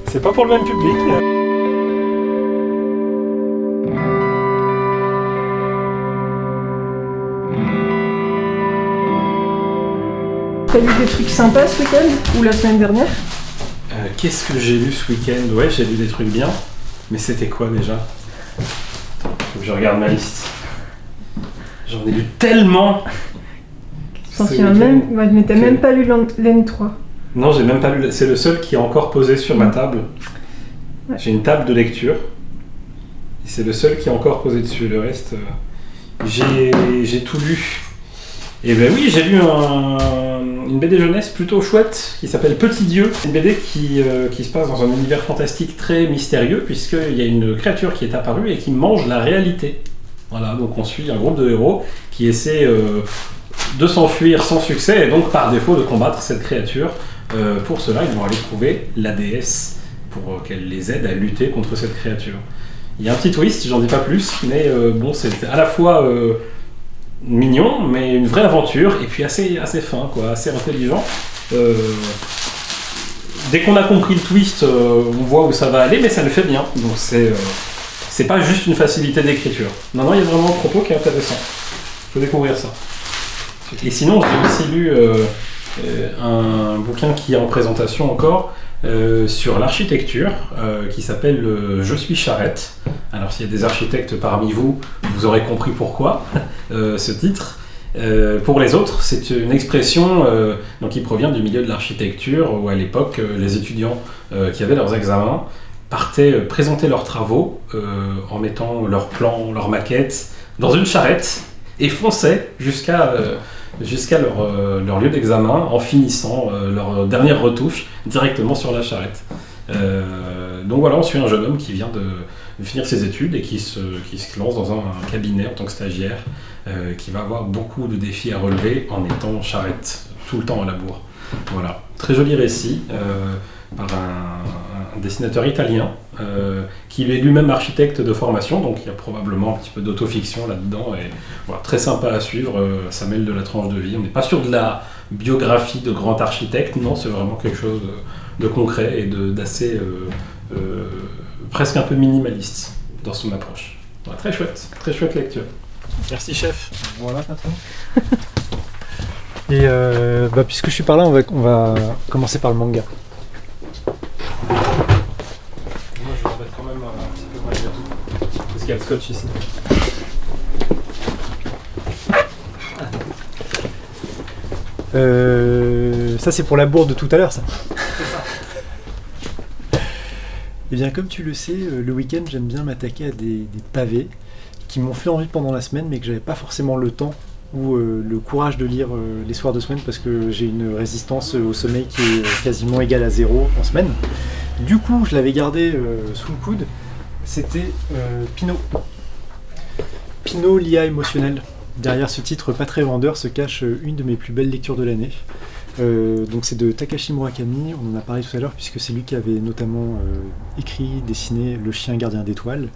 C'est pas pour le même public. T'as lu des trucs sympas ce week-end ou la semaine dernière? Qu'est-ce que j'ai lu ce week-end? Ouais, j'ai lu des trucs bien, mais c'était quoi déjà? Faut que je regarde ma liste. J'en ai lu tellement. Je pense qu'il y a même... Ouais, mais t'as même pas lu l'N3. Non, j'ai même pas lu. C'est le seul qui est encore posé sur ma table. Ouais. J'ai une table de lecture. Et c'est le seul qui est encore posé dessus. Le reste, j'ai tout lu. Et ben oui, j'ai lu une BD jeunesse plutôt chouette qui s'appelle Petit Dieu. C'est une BD qui se passe dans un univers fantastique très mystérieux puisqu'il y a une créature qui est apparue et qui mange la réalité. Voilà, donc on suit un groupe de héros qui essaie de s'enfuir sans succès et donc par défaut de combattre cette créature. Pour cela, ils vont aller trouver la déesse pour qu'elle les aide à lutter contre cette créature. Il y a un petit twist, j'en dis pas plus, mais bon, c'est à la fois mignon, mais une vraie aventure, et puis assez fin, quoi, assez intelligent. Dès qu'on a compris le twist, on voit où ça va aller, mais ça le fait bien. Donc c'est pas juste une facilité d'écriture. Non, il y a vraiment un propos qui est intéressant. Faut découvrir ça. Et sinon, j'ai aussi lu un bouquin qui est en présentation encore, sur l'architecture, qui s'appelle Je suis charrette. Alors s'il y a des architectes parmi vous, vous aurez compris pourquoi ce titre. Pour les autres, c'est une expression donc, qui provient du milieu de l'architecture, où à l'époque, les étudiants qui avaient leurs examens partaient présenter leurs travaux en mettant leurs plans, leurs maquettes dans une charrette et fonçaient jusqu'à leur lieu d'examen en finissant leur dernière retouche directement sur la charrette. Donc voilà, on suit un jeune homme qui vient de finir ses études et qui se lance dans un cabinet en tant que stagiaire, qui va avoir beaucoup de défis à relever en étant charrette tout le temps à la bourre. Voilà, très joli récit par un dessinateur italien qui est lui-même architecte de formation, donc il y a probablement un petit peu d'autofiction là-dedans, et voilà, très sympa à suivre. Ça mêle de la tranche de vie. On n'est pas sur de la biographie de grand architecte, non, c'est vraiment quelque chose de concret et d'assez presque un peu minimaliste dans son approche. Voilà, très chouette lecture. Merci chef. Voilà, patron. Et puisque je suis par là, on va commencer par le manga. Moi je vais remettre quand même un petit peu malgré tout, parce qu'il y a le scotch ici. Ça c'est pour la bourde de tout à l'heure, ça. Et bien comme tu le sais, le week-end j'aime bien m'attaquer à des pavés qui m'ont fait envie pendant la semaine, mais que j'avais pas forcément le temps ou le courage de lire les soirs de semaine, parce que j'ai une résistance au sommeil qui est quasiment égale à 0 en semaine. Du coup, je l'avais gardé sous le coude. C'était Pinot. Pinot, l'IA émotionnelle. Derrière ce titre pas très vendeur se cache une de mes plus belles lectures de l'année. Donc c'est de Takashi Murakami, on en a parlé tout à l'heure puisque c'est lui qui avait notamment écrit, dessiné Le Chien Gardien d'Étoiles,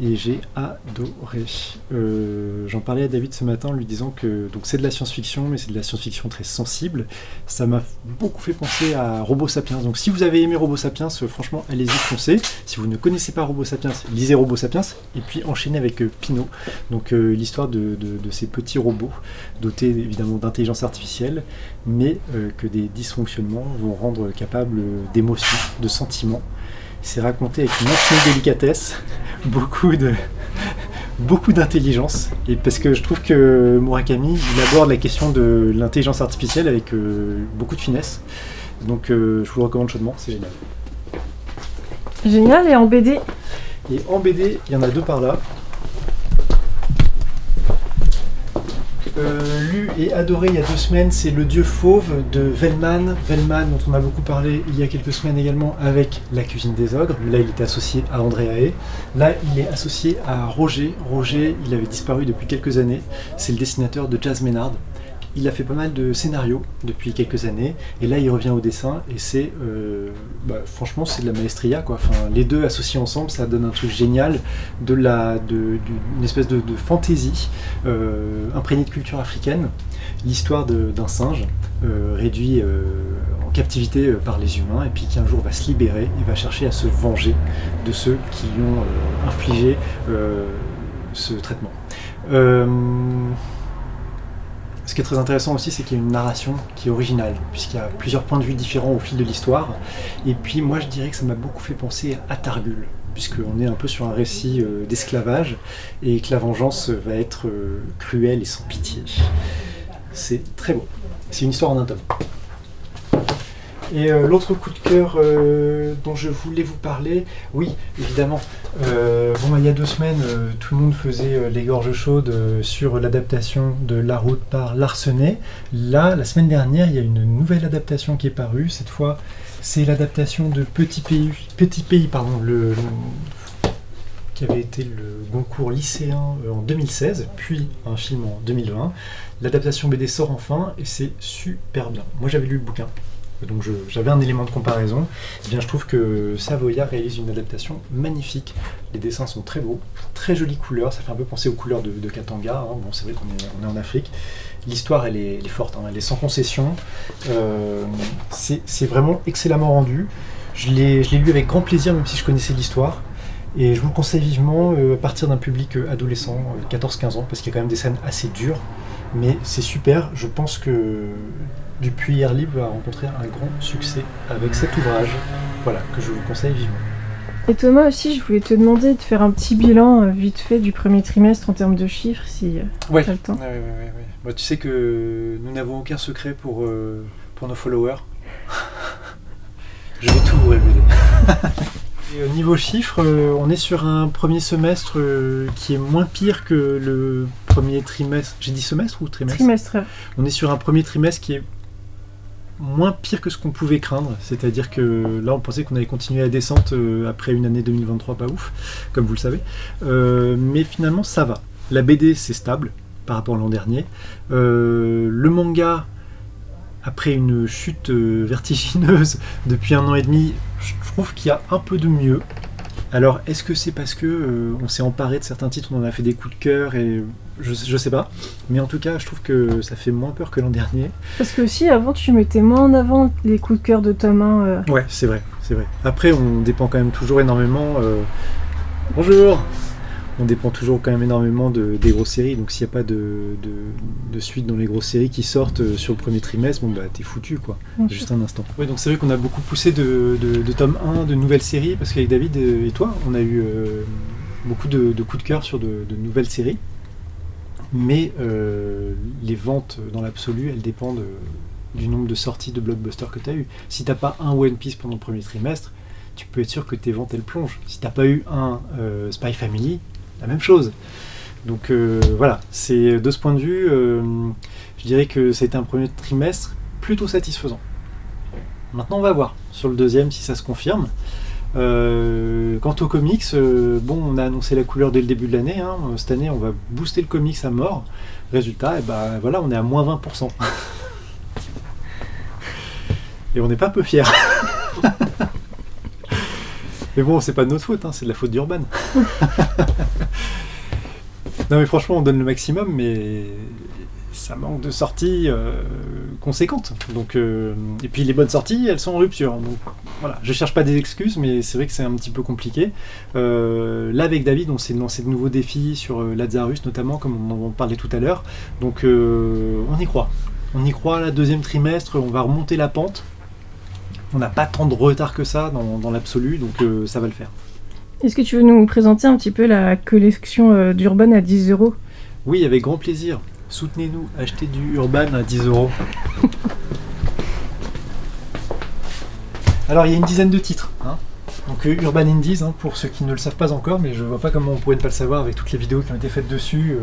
et j'ai adoré. J'en parlais à David ce matin en lui disant que donc c'est de la science-fiction, mais c'est de la science-fiction très sensible. Ça m'a beaucoup fait penser à Robo Sapiens. Donc si vous avez aimé Robo Sapiens, franchement allez-y, foncez. Si vous ne connaissez pas Robo Sapiens, lisez Robo Sapiens et puis enchaînez avec Pinot. Donc l'histoire de ces petits robots dotés évidemment d'intelligence artificielle, mais que des dysfonctionnements vont rendre capables d'émotions, de sentiments. C'est raconté avec une infinie délicatesse, beaucoup d'intelligence, et parce que je trouve que Murakami il aborde la question de l'intelligence artificielle avec beaucoup de finesse. Donc je vous le recommande chaudement, c'est génial. Génial, et en BD? Et en BD, il y en a deux par là. lu et adoré il y a 2 semaines, c'est Le Dieu Fauve de Vellman. Vellman, dont on a beaucoup parlé il y a quelques semaines également avec La Cuisine des Ogres. Là, il était associé à André Haé. Là, il est associé à Roger. Roger, il avait disparu depuis quelques années. C'est le dessinateur de Jazz Maynard. Il a fait pas mal de scénarios depuis quelques années, et là il revient au dessin, et c'est franchement c'est de la maestria quoi. Enfin, les deux associés ensemble, ça donne un truc génial, d'une espèce de fantaisie imprégnée de culture africaine, l'histoire d'un singe réduit en captivité par les humains, et puis qui un jour va se libérer et va chercher à se venger de ceux qui lui ont infligé ce traitement. Ce qui est très intéressant aussi, c'est qu'il y a une narration qui est originale, puisqu'il y a plusieurs points de vue différents au fil de l'histoire. Et puis moi je dirais que ça m'a beaucoup fait penser à Targul, puisqu'on est un peu sur un récit d'esclavage, et que la vengeance va être cruelle et sans pitié. C'est très beau. C'est une histoire en un tome. Et l'autre coup de cœur dont je voulais vous parler, oui, évidemment, il y a 2 semaines, tout le monde faisait les gorges chaudes sur l'adaptation de La Route par Larsenet. Là, la semaine dernière, il y a une nouvelle adaptation qui est parue. Cette fois, c'est l'adaptation de Petit Pays, qui avait été le Goncourt lycéen en 2016, puis un film en 2020. L'adaptation BD sort enfin, et c'est super bien. Moi, j'avais lu le bouquin. Donc j'avais un élément de comparaison. Eh bien, je trouve que Savoya réalise une adaptation magnifique. Les dessins sont très beaux, très jolies couleurs, ça fait un peu penser aux couleurs de Katanga. Hein. Bon, c'est vrai qu'on est en Afrique. L'histoire, elle est forte, hein. Elle est sans concession. C'est vraiment excellemment rendu. Je l'ai lu avec grand plaisir, même si je connaissais l'histoire. Et je vous le conseille vivement à partir d'un public adolescent, 14-15 ans, parce qu'il y a quand même des scènes assez dures. Mais c'est super, je pense que Dupuis Air Libre va rencontrer un grand succès avec cet ouvrage, voilà, que je vous conseille vivement. Et Thomas aussi, je voulais te demander de faire un petit bilan vite fait du premier trimestre en termes de chiffres, si tu as le temps. Oui. Bah, tu sais que nous n'avons aucun secret pour nos followers. Je vais tout vous révéler. Et niveau chiffres, on est sur un premier semestre qui est moins pire que le premier trimestre. J'ai dit semestre ou trimestre ? Trimestre. On est sur un premier trimestre qui est moins pire que ce qu'on pouvait craindre. C'est-à-dire que là, on pensait qu'on allait continuer la descente après une année 2023 pas ouf, comme vous le savez. Mais finalement, ça va. La BD, c'est stable par rapport à l'an dernier. Le manga, après une chute vertigineuse depuis 1 an et demi, je trouve qu'il y a un peu de mieux. Alors, est-ce que c'est parce que on s'est emparé de certains titres, on en a fait des coups de cœur, et je sais pas. Mais en tout cas, je trouve que ça fait moins peur que l'an dernier. Parce que aussi, avant, tu mettais moins en avant les coups de cœur de tome 1. Ouais, c'est vrai. Après, on dépend quand même toujours énormément... Bonjour. On dépend toujours quand même énormément des grosses séries, donc s'il n'y a pas de suite dans les grosses séries qui sortent sur le premier trimestre, bon bah t'es foutu quoi, juste un instant. Oui, donc c'est vrai qu'on a beaucoup poussé de tome 1, de nouvelles séries, parce qu'avec David et toi, on a eu beaucoup de coups de cœur sur de nouvelles séries, mais les ventes dans l'absolu, elles dépendent du nombre de sorties de blockbusters que tu as eu. Si t'as pas un One Piece pendant le premier trimestre, tu peux être sûr que tes ventes elles plongent. Si t'as pas eu un Spy Family, la même chose. Donc voilà, c'est de ce point de vue, je dirais que ça a été un premier trimestre plutôt satisfaisant. Maintenant, on va voir sur le deuxième si ça se confirme. Quant aux comics, on a annoncé la couleur dès le début de l'année. Hein. Cette année, on va booster le comics à mort. Résultat, voilà, on est à moins 20%. Et on n'est pas peu fiers. Mais bon, c'est pas de notre faute, hein, c'est de la faute d'Urban. Non mais franchement, on donne le maximum, mais ça manque de sorties conséquentes. Donc, et puis les bonnes sorties, elles sont en rupture. Donc voilà, je cherche pas des excuses, mais c'est vrai que c'est un petit peu compliqué. Là, avec David, on s'est lancé de nouveaux défis sur Lazarus, notamment, comme on en parlait tout à l'heure. Donc on y croit. On y croit, là, deuxième trimestre, on va remonter la pente. On n'a pas tant de retard que ça dans l'absolu, donc ça va le faire. Est-ce que tu veux nous présenter un petit peu la collection d'Urban à 10 €? Oui, avec grand plaisir. Soutenez-nous, achetez du Urban à 10 €. Alors, il y a une dizaine de titres. Hein. Donc Urban Indies, hein, pour ceux qui ne le savent pas encore, mais je vois pas comment on pourrait ne pas le savoir avec toutes les vidéos qui ont été faites dessus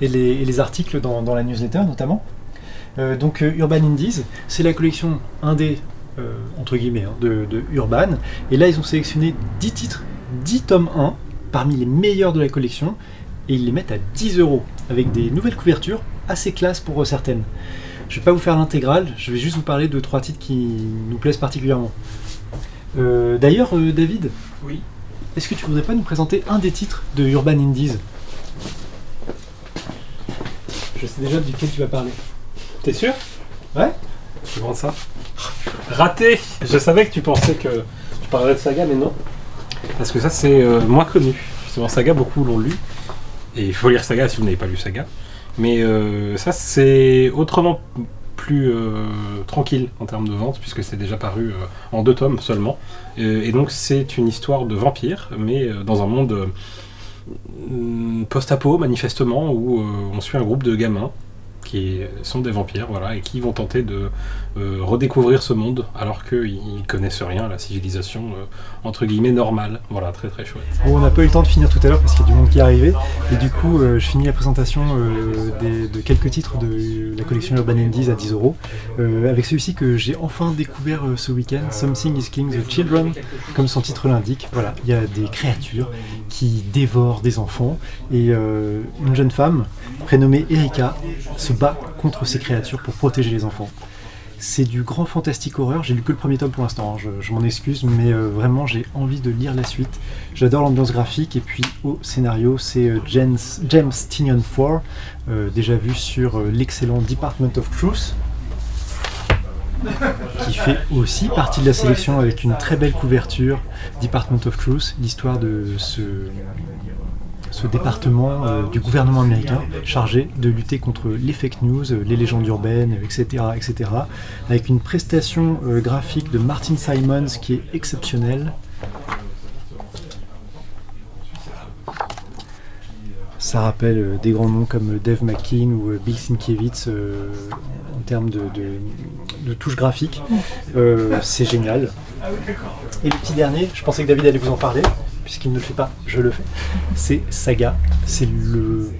et les articles dans la newsletter notamment. Donc Urban Indies, c'est la collection indé, entre guillemets, hein, de Urban. Et là, ils ont sélectionné 10 titres, 10 tomes 1, parmi les meilleurs de la collection, et ils les mettent à 10 €, avec des nouvelles couvertures, assez classe pour certaines. Je ne vais pas vous faire l'intégrale, je vais juste vous parler de 3 titres qui nous plaisent particulièrement. D'ailleurs, David, Oui. est-ce que tu voudrais pas nous présenter un des titres de Urban Indies? Je sais déjà duquel tu vas parler. T'es sûr? Ouais? Tu vends ça? Raté! Je savais que tu pensais que tu parlerais de Saga, mais non. Parce que ça, c'est moins connu. Justement, Saga, beaucoup l'ont lu. Et il faut lire Saga si vous n'avez pas lu Saga. Mais ça, c'est autrement plus tranquille en termes de vente, puisque c'est déjà paru en 2 tomes seulement. Et donc, c'est une histoire de vampire, mais dans un monde post-apo, manifestement, où on suit un groupe de gamins qui sont des vampires, voilà, et qui vont tenter de redécouvrir ce monde alors qu'ils connaissent rien à la civilisation entre guillemets normale. Voilà, très très chouette. Bon, on n'a pas eu le temps de finir tout à l'heure parce qu'il y a du monde qui est arrivé, et du coup je finis la présentation de quelques titres de la collection Urban Indies à 10 € avec celui-ci que j'ai enfin découvert ce week-end, Something is Killing the Children, comme son titre l'indique. Voilà, il y a des créatures qui dévorent des enfants, et une jeune femme prénommée Erika se bat contre ces créatures pour protéger les enfants. C'est du grand fantastique horreur, j'ai lu que le premier tome pour l'instant, hein. Je m'en excuse, mais vraiment j'ai envie de lire la suite. J'adore l'ambiance graphique, et puis au scénario c'est James Tynion IV, déjà vu sur l'excellent Department of Truth, qui fait aussi partie de la sélection avec une très belle couverture. Department of Truth, l'histoire de ce département du gouvernement américain chargé de lutter contre les fake news, les légendes urbaines, etc., etc., avec une prestation graphique de Martin Simons qui est exceptionnelle. Ça rappelle des grands noms comme Dave McKean ou Bill Sienkiewicz en termes de touches graphiques. C'est génial. Et le petit dernier, je pensais que David allait vous en parler, puisqu'il ne le fait pas, je le fais. C'est Saga. C'est le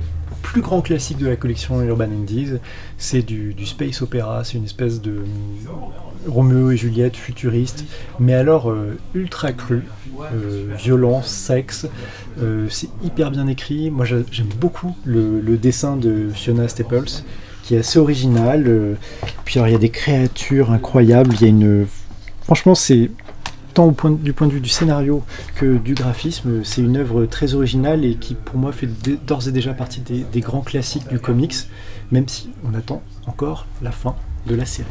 plus grand classique de la collection Urban Indies. C'est du space opéra, c'est une espèce de Roméo et Juliette futuriste, mais alors ultra cru, violence, sexe, c'est hyper bien écrit. Moi j'aime beaucoup le dessin de Fiona Staples, qui est assez original. Puis alors, il y a des créatures incroyables, franchement c'est tant du point de vue du scénario que du graphisme, c'est une œuvre très originale et qui pour moi fait d'ores et déjà partie des grands classiques du comics, même si on attend encore la fin de la série.